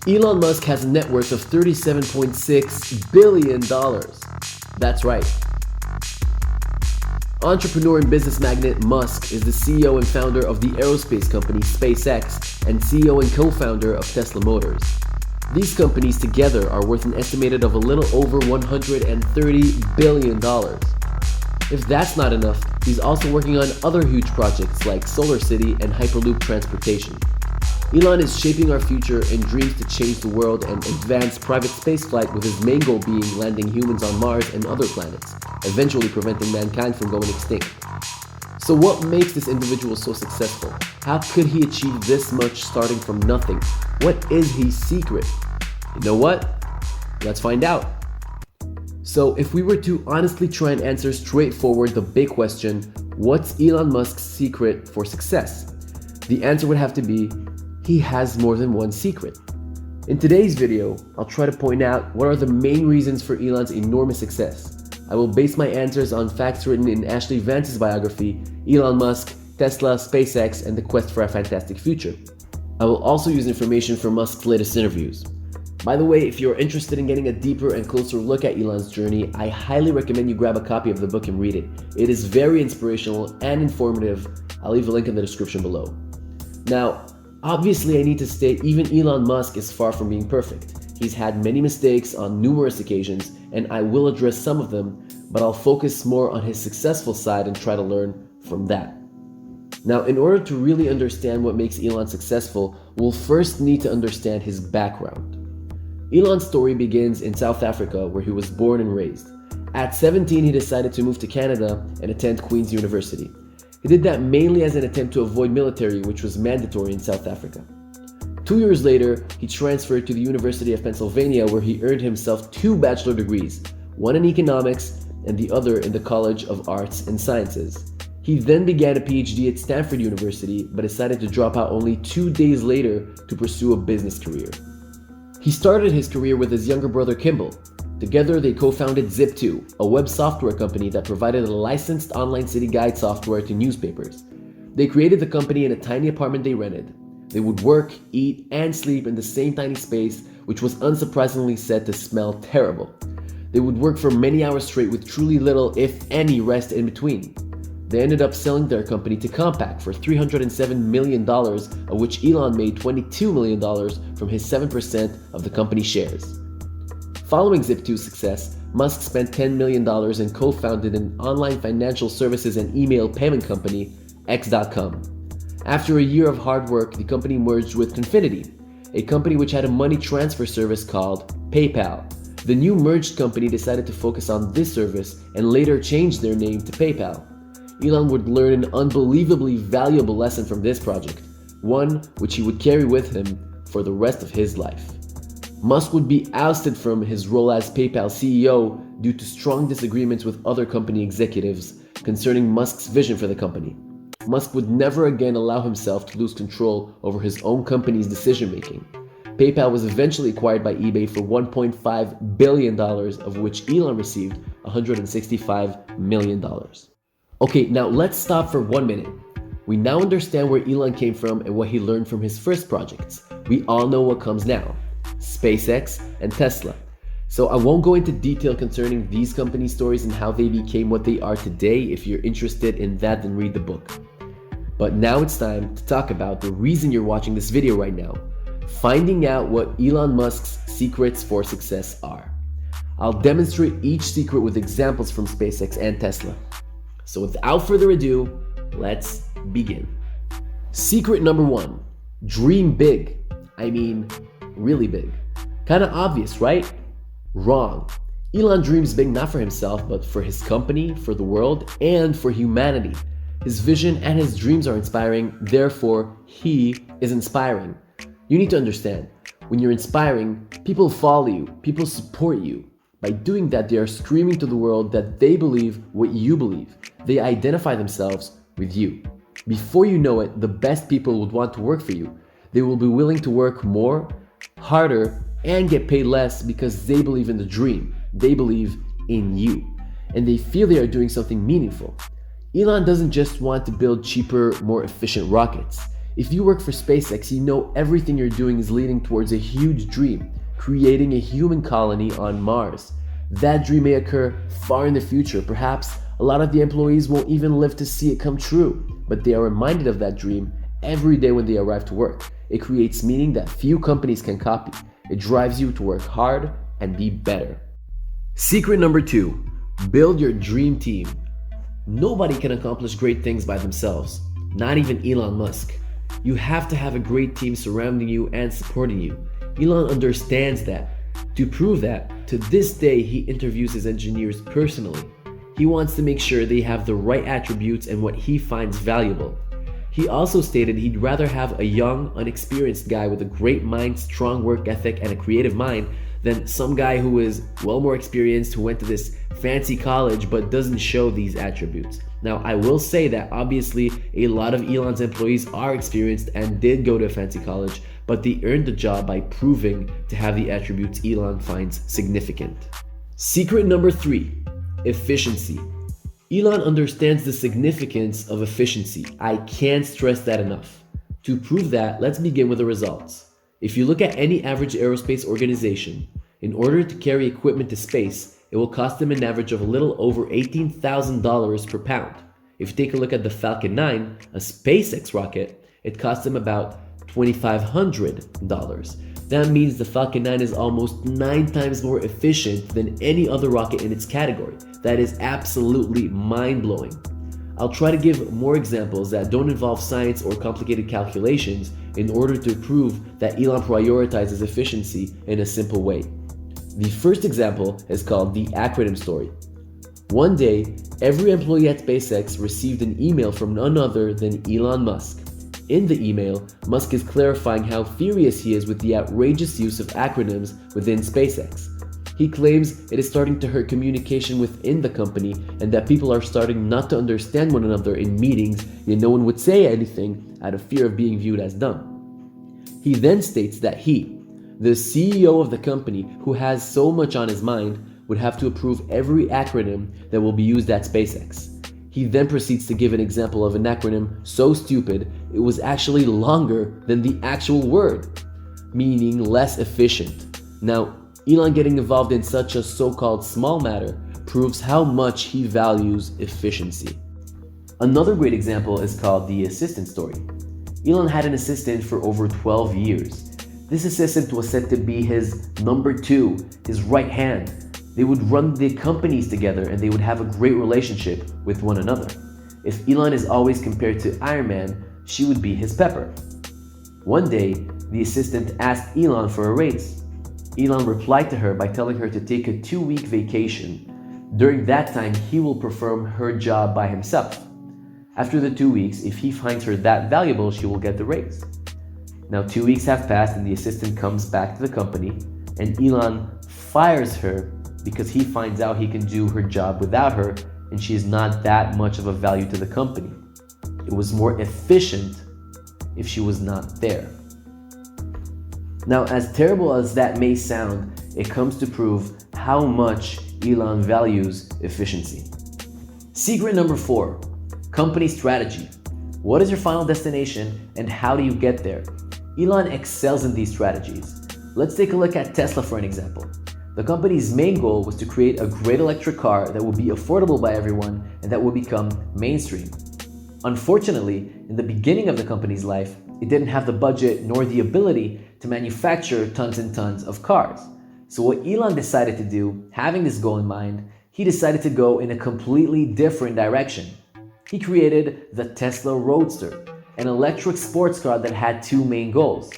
Elon Musk has a net worth of $37.6 billion. That's right. Entrepreneur and business magnate Musk is the CEO and founder of the aerospace company SpaceX and CEO and co-founder of Tesla Motors. These companies together are worth an estimated of a little over $130 billion. If that's not enough, he's also working on other huge projects like Solar City and hyperloop transportation. Elon is shaping our future and dreams to change the world and advance private spaceflight, with his main goal being landing humans on Mars and other planets, eventually preventing mankind from going extinct. So what makes this individual so successful? How could he achieve this much starting from nothing? What is his secret? You know what? Let's find out. So if we were to honestly try and answer straightforward the big question, what's Elon Musk's secret for success? The answer would have to be, he has more than one secret. In today's video, I'll try to point out what are the main reasons for Elon's enormous success. I will base my answers on facts written in Ashley Vance's biography, Elon Musk, Tesla, SpaceX, and the Quest for a Fantastic Future. I will also use information from Musk's latest interviews. By the way, if you're interested in getting a deeper and closer look at Elon's journey, I highly recommend you grab a copy of the book and read it. It is very inspirational and informative. I'll leave a link in the description below. Now, obviously I need to state even Elon Musk is far from being perfect. He's had many mistakes on numerous occasions, and I will address some of them, but I'll focus more on his successful side and try to learn from that. Now, in order to really understand what makes Elon successful, we'll first need to understand his background. Elon's story begins in South Africa, where he was born and raised. At 17, he decided to move to Canada and attend Queen's University. He did that mainly as an attempt to avoid military, which was mandatory in South Africa. 2 years later, he transferred to the University of Pennsylvania, where he earned himself 2 bachelor degrees, one in economics and the other in the College of Arts and Sciences. He then began a PhD at Stanford University, but decided to drop out only 2 days later to pursue a business career. He started his career with his younger brother Kimball. Together, they co-founded Zip2, a web software company that provided a licensed online city guide software to newspapers. They created the company in a tiny apartment they rented. They would work, eat, and sleep in the same tiny space, which was unsurprisingly said to smell terrible. They would work for many hours straight with truly little, if any, rest in between. They ended up selling their company to Compaq for $307 million, of which Elon made $22 million from his 7% of the company shares. Following Zip2's success, Musk spent $10 million and co-founded an online financial services and email payment company, X.com. After a year of hard work, the company merged with Confinity, a company which had a money transfer service called PayPal. The new merged company decided to focus on this service and later changed their name to PayPal. Elon would learn an unbelievably valuable lesson from this project, one which he would carry with him for the rest of his life. Musk would be ousted from his role as PayPal CEO due to strong disagreements with other company executives concerning Musk's vision for the company. Musk would never again allow himself to lose control over his own company's decision-making. PayPal was eventually acquired by eBay for $1.5 billion, of which Elon received $165 million. Okay, now let's stop for 1 minute. We now understand where Elon came from and what he learned from his first projects. We all know what comes now: SpaceX and Tesla. So I won't go into detail concerning these company stories and how they became what they are today. If you're interested in that, then read the book. But now it's time to talk about the reason you're watching this video right now: finding out what Elon Musk's secrets for success are. I'll demonstrate each secret with examples from SpaceX and Tesla. So without further ado, let's begin. Secret number 1, dream big. I mean, really big. Kinda obvious, right? Wrong. Elon dreams big not for himself, but for his company, for the world, and for humanity. His vision and his dreams are inspiring, therefore, he is inspiring. You need to understand, when you're inspiring, people follow you, people support you. By doing that, they are screaming to the world that they believe what you believe. They identify themselves with you. Before you know it, the best people would want to work for you. They will be willing to work more, harder, and get paid less because they believe in the dream. They believe in you. And they feel they are doing something meaningful. Elon doesn't just want to build cheaper, more efficient rockets. If you work for SpaceX, you know everything you're doing is leading towards a huge dream, creating a human colony on Mars. That dream may occur far in the future. Perhaps a lot of the employees won't even live to see it come true, but they are reminded of that dream every day when they arrive to work. It creates meaning that few companies can copy. It drives you to work hard and be better. Secret number 2, build your dream team. Nobody can accomplish great things by themselves, not even Elon Musk. You have to have a great team surrounding you and supporting you. Elon understands that. To prove that, to this day he interviews his engineers personally. He wants to make sure they have the right attributes and what he finds valuable. He also stated he'd rather have a young, unexperienced guy with a great mind, strong work ethic, and a creative mind than some guy who is well more experienced, who went to this fancy college but doesn't show these attributes. Now, I will say that obviously a lot of Elon's employees are experienced and did go to a fancy college, but they earned the job by proving to have the attributes Elon finds significant. Secret number 3, efficiency. Elon understands the significance of efficiency. I can't stress that enough. To prove that, let's begin with the results. If you look at any average aerospace organization, in order to carry equipment to space, it will cost them an average of a little over $18,000 per pound. If you take a look at the Falcon 9, a SpaceX rocket, it costs them about $2,500. That means the Falcon 9 is almost 9 times more efficient than any other rocket in its category. That is absolutely mind-blowing. I'll try to give more examples that don't involve science or complicated calculations in order to prove that Elon prioritizes efficiency in a simple way. The first example is called the acronym story. One day, every employee at SpaceX received an email from none other than Elon Musk. In the email, Musk is clarifying how furious he is with the outrageous use of acronyms within SpaceX. He claims it is starting to hurt communication within the company and that people are starting not to understand one another in meetings, yet no one would say anything out of fear of being viewed as dumb. He then states that he, the CEO of the company who has so much on his mind, would have to approve every acronym that will be used at SpaceX. He then proceeds to give an example of an acronym so stupid it was actually longer than the actual word, meaning less efficient. Now, Elon getting involved in such a so-called small matter proves how much he values efficiency. Another great example is called the assistant story. Elon had an assistant for over 12 years. This assistant was said to be his number 2, his right hand. They would run the companies together and they would have a great relationship with one another. If Elon is always compared to Iron Man, she would be his pepper. One day, the assistant asked Elon for a raise. Elon replied to her by telling her to take a 2-week vacation. During that time, he will perform her job by himself. After the 2 weeks, if he finds her that valuable, she will get the raise. Now 2 weeks have passed and the assistant comes back to the company and Elon fires her because he finds out he can do her job without her and she is not that much of a value to the company. It was more efficient if she was not there. Now, as terrible as that may sound, it comes to prove how much Elon values efficiency. Secret number 4, company strategy. What is your final destination and how do you get there? Elon excels in these strategies. Let's take a look at Tesla for an example. The company's main goal was to create a great electric car that would be affordable by everyone and that would become mainstream. Unfortunately, in the beginning of the company's life, it didn't have the budget nor the ability to manufacture tons and tons of cars. So what Elon decided to do, having this goal in mind, he decided to go in a completely different direction. He created the Tesla Roadster, an electric sports car that had 2 main goals.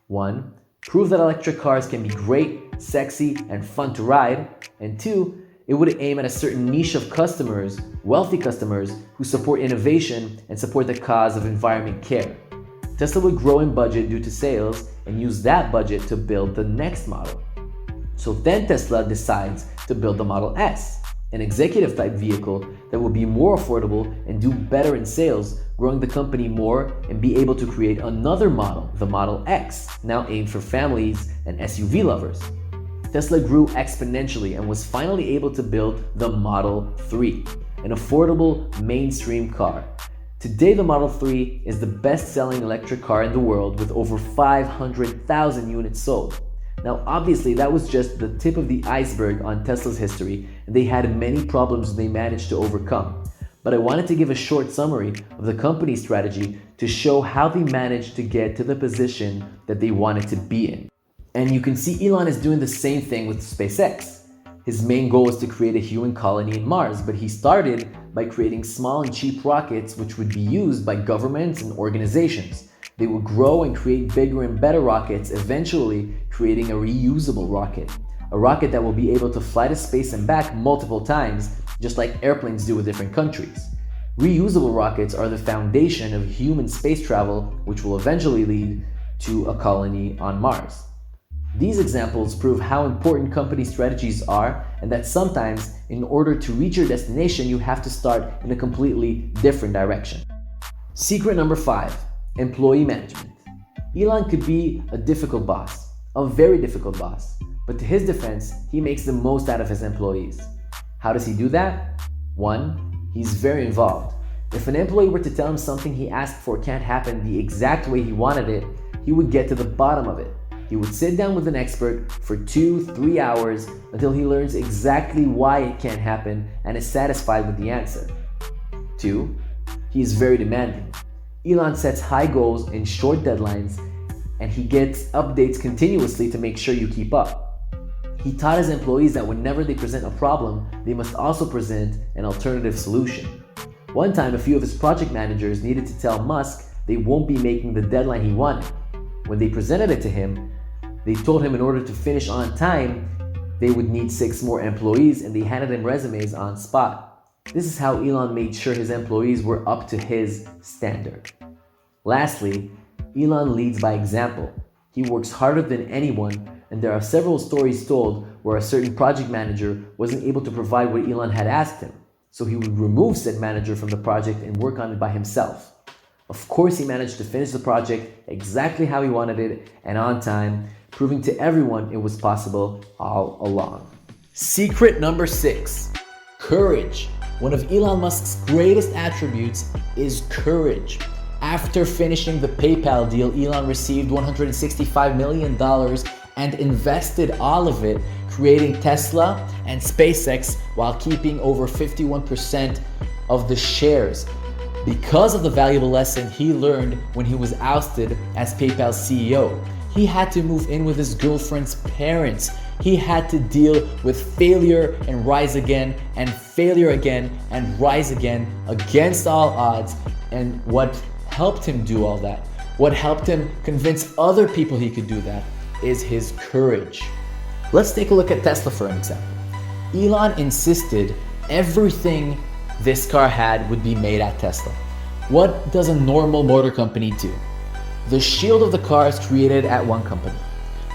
1, prove that electric cars can be great, sexy, and fun to ride. And 2, it would aim at a certain niche of customers, wealthy customers, who support innovation and support the cause of environment care. Tesla would grow in budget due to sales and use that budget to build the next model. So then Tesla decides to build the Model S, an executive type vehicle that will be more affordable and do better in sales, growing the company more and be able to create another model, the Model X, now aimed for families and SUV lovers. Tesla grew exponentially and was finally able to build the Model 3, an affordable mainstream car. Today, the Model 3 is the best-selling electric car in the world with over 500,000 units sold. Now, obviously, that was just the tip of the iceberg on Tesla's history, and they had many problems they managed to overcome. But I wanted to give a short summary of the company's strategy to show how they managed to get to the position that they wanted to be in. And you can see Elon is doing the same thing with SpaceX. His main goal is to create a human colony in Mars, but he started by creating small and cheap rockets which would be used by governments and organizations. They would grow and create bigger and better rockets, eventually creating a reusable rocket. A rocket that will be able to fly to space and back multiple times, just like airplanes do with different countries. Reusable rockets are the foundation of human space travel, which will eventually lead to a colony on Mars. These examples prove how important company strategies are, and that sometimes, in order to reach your destination, you have to start in a completely different direction. Secret number 5, employee management. Elon could be a difficult boss, a very difficult boss, but to his defense, he makes the most out of his employees. How does he do that? 1, he's very involved. If an employee were to tell him something he asked for can't happen the exact way he wanted it, he would get to the bottom of it. He would sit down with an expert for 2-3 hours until he learns exactly why it can't happen and is satisfied with the answer. 2, he is very demanding. Elon sets high goals and short deadlines, and he gets updates continuously to make sure you keep up. He taught his employees that whenever they present a problem, they must also present an alternative solution. One time, a few of his project managers needed to tell Musk they won't be making the deadline he wanted. When they presented it to him, they told him in order to finish on time, they would need 6 more employees, and they handed him resumes on spot. This is how Elon made sure his employees were up to his standard. Lastly, Elon leads by example. He works harder than anyone, and there are several stories told where a certain project manager wasn't able to provide what Elon had asked him, so he would remove said manager from the project and work on it by himself. Of course, he managed to finish the project exactly how he wanted it and on time, proving to everyone it was possible all along. Secret number 6, courage. One of Elon Musk's greatest attributes is courage. After finishing the PayPal deal, Elon received $165 million and invested all of it, creating Tesla and SpaceX while keeping over 51% of the shares. Because of the valuable lesson he learned when he was ousted as PayPal's CEO. He had to move in with his girlfriend's parents. He had to deal with failure and rise again, and failure again and rise again against all odds. And what helped him do all that, what helped him convince other people he could do that, is his courage. Let's take a look at Tesla for an example. Elon insisted everything this car had would be made at Tesla. What does a normal motor company do? The shield of the car is created at one company.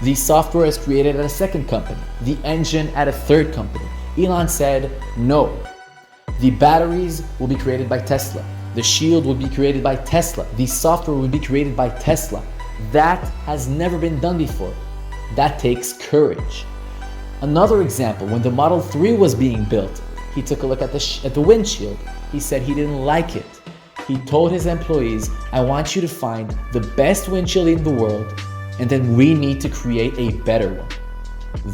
The software is created at a second company. The engine at a third company. Elon said, no. The batteries will be created by Tesla. The shield will be created by Tesla. The software will be created by Tesla. That has never been done before. That takes courage. Another example, when the Model 3 was being built, he took a look at the windshield. He said he didn't like it. He told his employees, I want you to find the best windshield in the world, and then we need to create a better one.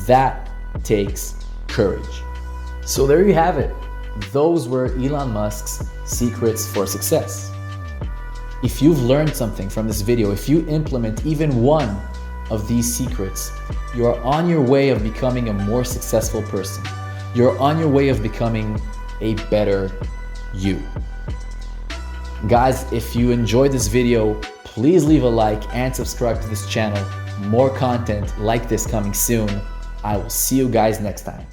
That takes courage. So there you have it. Those were Elon Musk's secrets for success. If you've learned something from this video, if you implement even one of these secrets, you are on your way of becoming a more successful person. You're on your way of becoming a better you. Guys, if you enjoyed this video, please leave a like and subscribe to this channel. More content like this coming soon. I will see you guys next time.